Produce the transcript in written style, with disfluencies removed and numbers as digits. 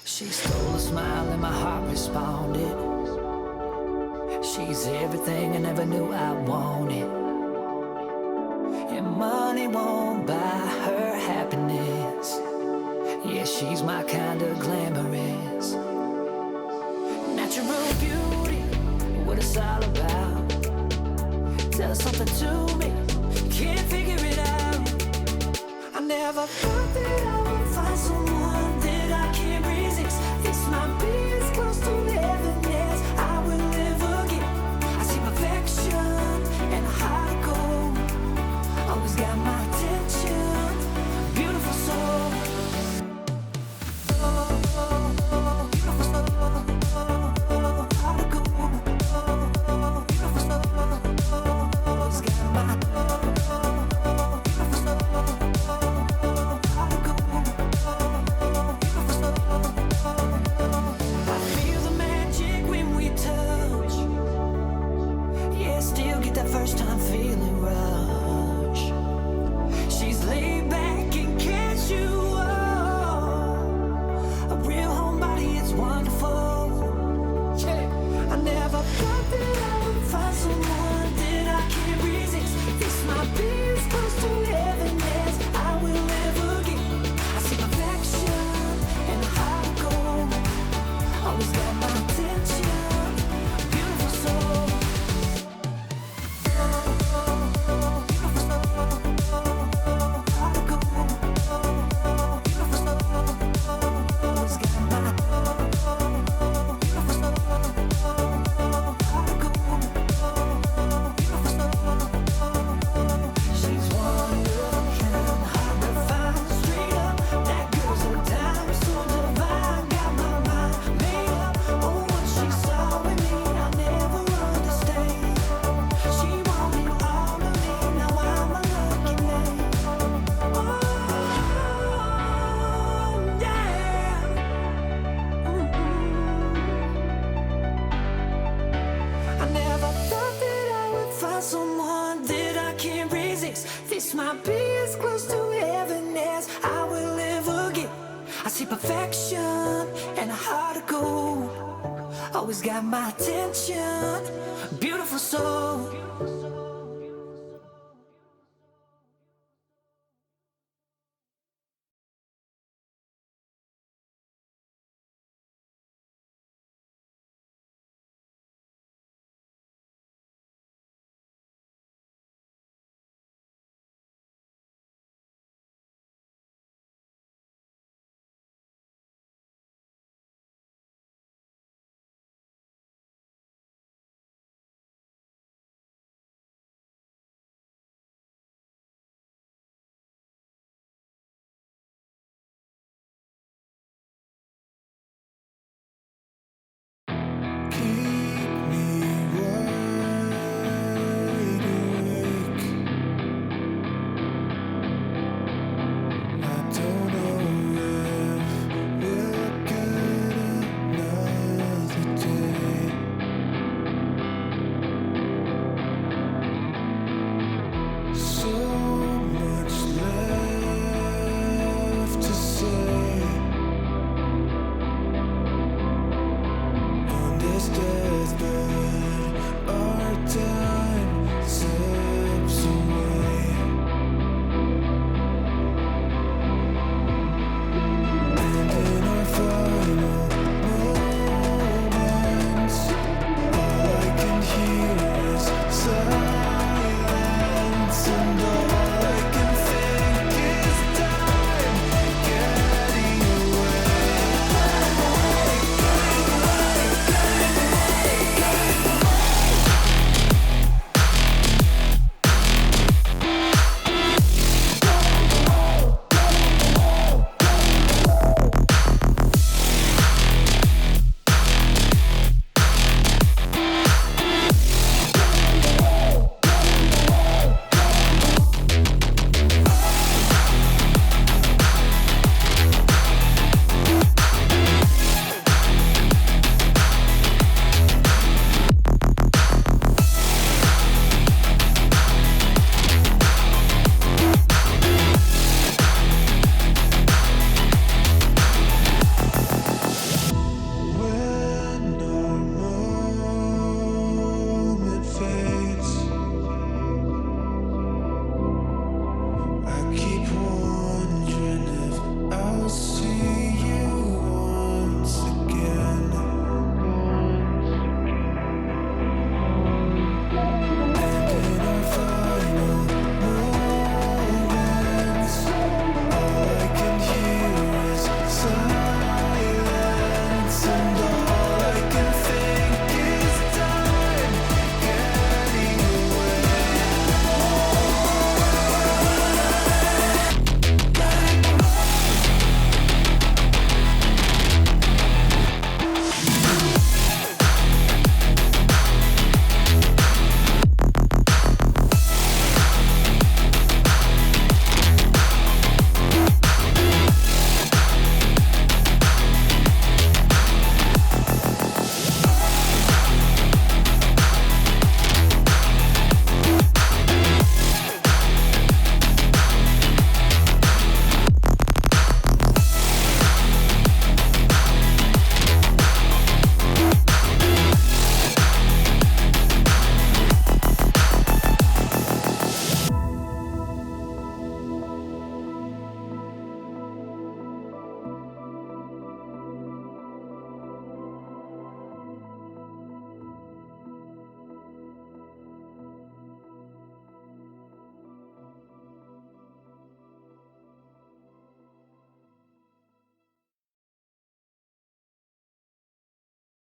She stole a smile and my heart responded. She's everything I never knew I wanted. And money won't buy her happiness. Yeah, she's my kind of glamorous. Natural beauty, what it's all about. Tell something to me, can't figure it out. I never thought that I would find someone that I can't resist. This might be as close to heaven as I will ever get. I see perfection and a heart of gold. Always got my attention, beautiful soul. First time feeling rush. She's laid back and casual. A real homebody, it's wonderful. Yeah. I never thought that I would find someone that I can't resist. This might be as close to heaven as I will ever get. I see perfection and a heart of gold. Always got my attention, beautiful soul. Someone that I can't resist. This might be as close to heaven as I will ever get. I see perfection and a heart of gold. Always got my attention, beautiful soul.